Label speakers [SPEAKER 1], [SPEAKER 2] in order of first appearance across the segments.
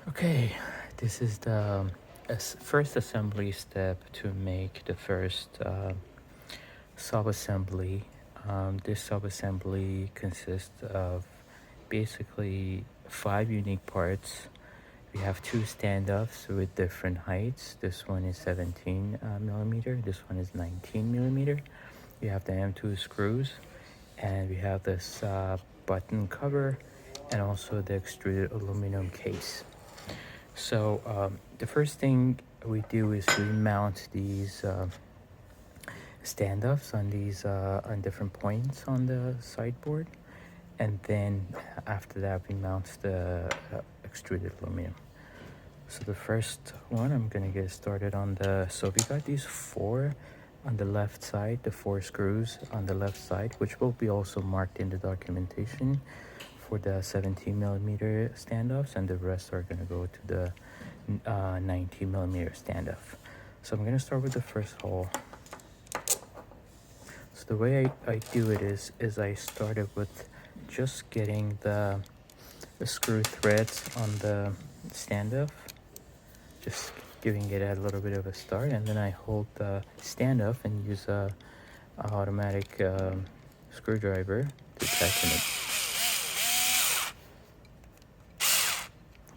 [SPEAKER 1] Okay, this is the first assembly step to make the first subassembly. This subassembly consists of basically 5 unique parts. We have two standoffs with different heights. This one is 17 millimeter. This one is 19 millimeter. We have the M2 screws, and we have this button cover, and also the extruded aluminum case. So the first thing we do is we mount these standoffs on these on different points on the sideboard, and then after that we mount the extruded aluminum. So the first one, I'm gonna get started on so we got these four on the left side, the four screws on the left side, which will be also marked in the documentation for the 17 millimeter standoffs, and the rest are gonna go to the 19 millimeter standoff. So I'm gonna start with the first hole. So the way I do it is I started with just getting the screw threads on the standoff, just giving it a little bit of a start, and then I hold the standoff and use a automatic screwdriver to tighten it.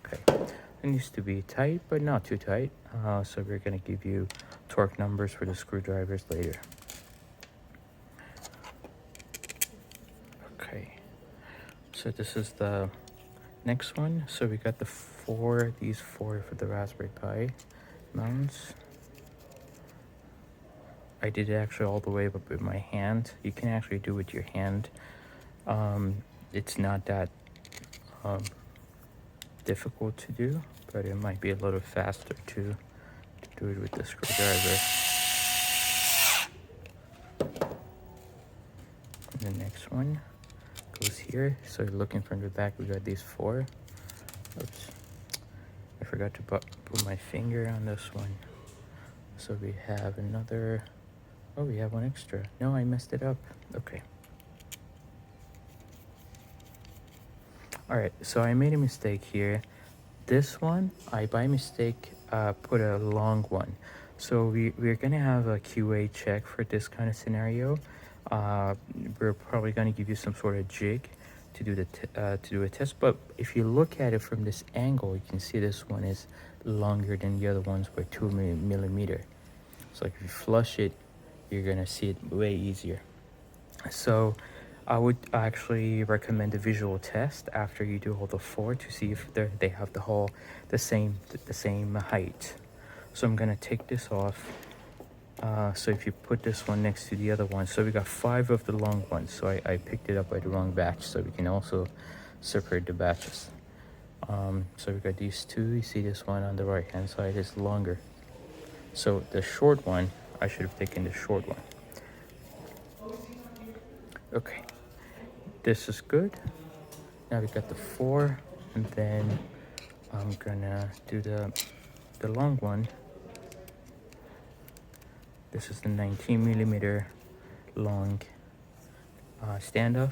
[SPEAKER 1] Okay, it needs to be tight, but not too tight. So we're gonna give you torque numbers for the screwdrivers later. Okay, so this is the next one. So we got these four for the Raspberry Pi mounts. I did it actually all the way up with my hand. You can actually do it with your hand. It's not that difficult to do, but it might be a little faster to do it with the screwdriver. And the next one goes here. So looking from the back, we got these four. Oops, I forgot to put my finger on this one. So we have another, oh, we have one extra. No, I messed it up. Okay. All right, so I made a mistake here. This one, I by mistake put a long one. So we're gonna have a QA check for this kind of scenario. We're probably gonna give you some sort of jig to do a test. But if you look at it from this angle, you can see this one is longer than the other ones by 2 millimeter. So if you flush it, you're gonna see it way easier. So I would actually recommend a visual test after you do all the four to see if they have the same height. So I'm gonna take this off. So if you put this one next to the other one, so we got 5 of the long ones. So I picked it up by the wrong batch, so we can also separate the batches. So we got these two. You see this one on the right hand side is longer. So the short one, I should have taken the short one. Okay, this is good. Now we got the 4, and then I'm gonna do the long one. This is the 19 millimeter long standoff,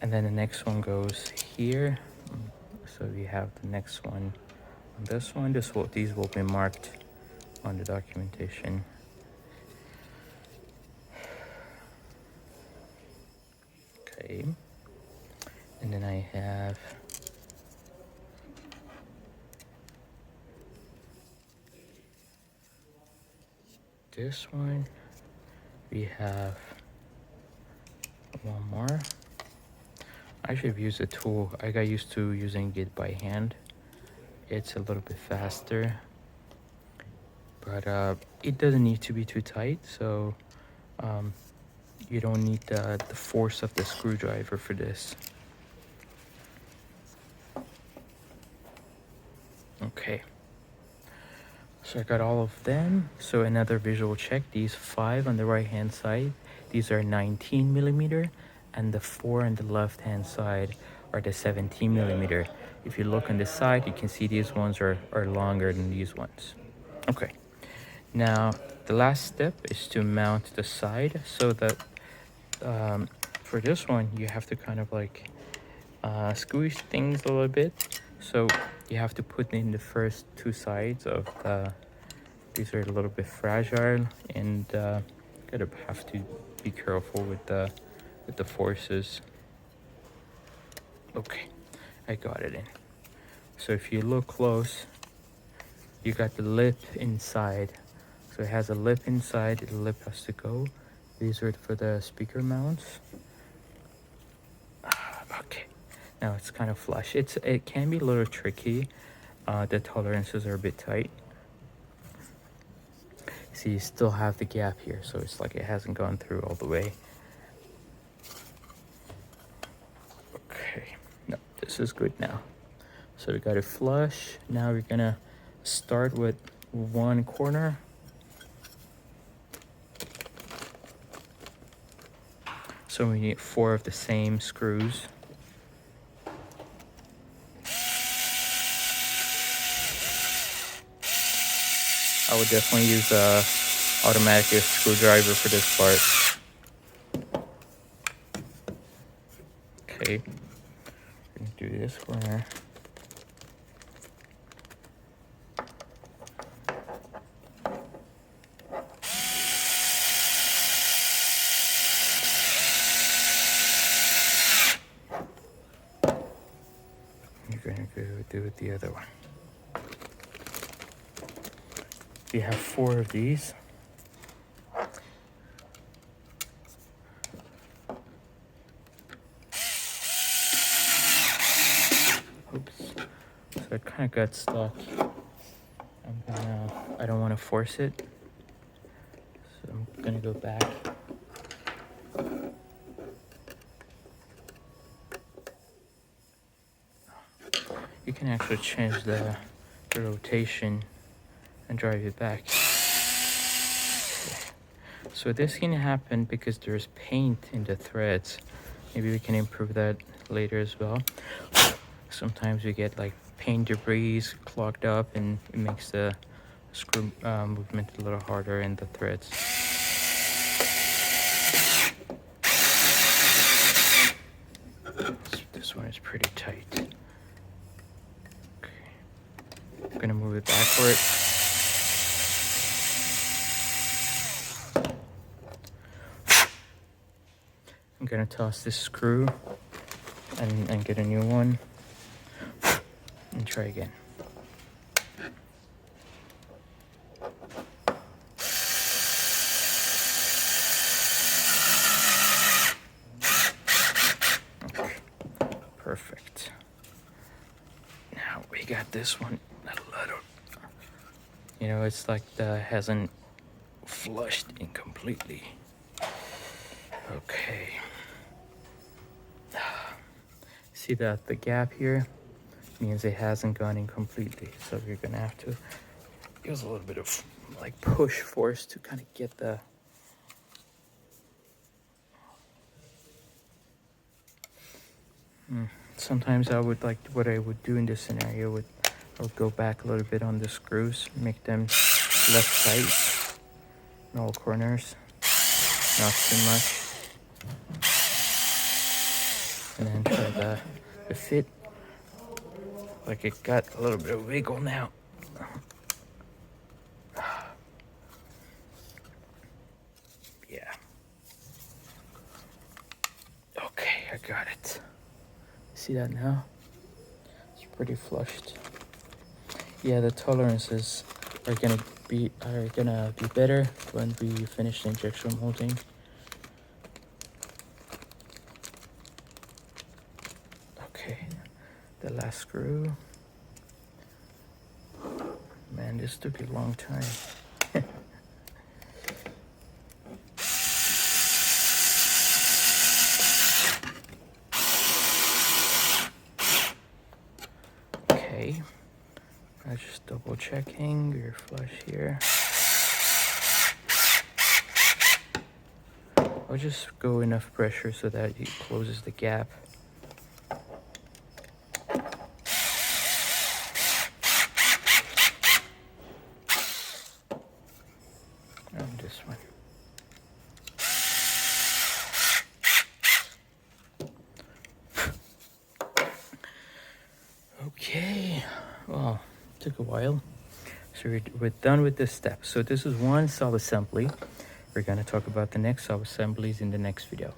[SPEAKER 1] and then the next one goes here. So we have the next one on this one. These will be marked on the documentation. Okay, and then I have this one. We have one more. I should have used a tool. I got used to using it by hand. It's a little bit faster, but it doesn't need to be too tight, so you don't need the force of the screwdriver for this. Okay, so I got all of them. So another visual check. These 5 on the right hand side, these are 19 millimeter, and the 4 on the left hand side are the 17 millimeter. If you look on the side, you can see these ones are longer than these ones. Okay, now the last step is to mount the side. So that for this one, you have to kind of like squeeze things a little bit So you have to put in the first two sides of the, these are a little bit fragile, and gotta have to be careful with the forces. Okay, I got it in. So if you look close, you got the lip inside. So it has a lip inside, the lip has to go. These are for the speaker mounts. Okay, now it's kind of flush. It can be a little tricky. The tolerances are a bit tight. See, you still have the gap here, so it's like it hasn't gone through all the way. Okay, no, this is good now. So we got it flush. Now we're gonna start with one corner. So we need 4 of the same screws. I would definitely use a automatic screwdriver for this part. Okay, we're gonna do this corner. You're gonna go do it the other one. You have 4 of these. Oops. So it kind of got stuck. I don't want to force it. So I'm gonna go back. You can actually change the rotation and drive it back. So this can happen because there's paint in the threads. Maybe we can improve that later as well. Sometimes we get like paint debris clogged up, and it makes the screw movement a little harder in the threads. This one is pretty tight. Okay. I'm gonna move it backward. I'm gonna toss this screw and get a new one and try again. Okay. Perfect. Now we got this one a little, you know, it's like the hasn't flushed in completely. Okay. See that the gap here means it hasn't gone in completely, so you're gonna have to use a little bit of like push force to kind of get the sometimes I would like, what I would do in this scenario would, I would go back a little bit on the screws, make them less tight in all corners, not too much, and then try the fit. Like it got a little bit of wiggle now. Yeah. Okay, I got it. See that now? It's pretty flushed. Yeah, the tolerances are gonna be better when we finish the injection molding. Okay, the last screw. Man, this took a long time. Okay, I'm just double checking your flush here. I'll just go enough pressure so that it closes the gap. And this one. Okay. Took a while. So we're done with this step. So this is one sub-assembly. We're going to talk about the next sub-assemblies in the next video.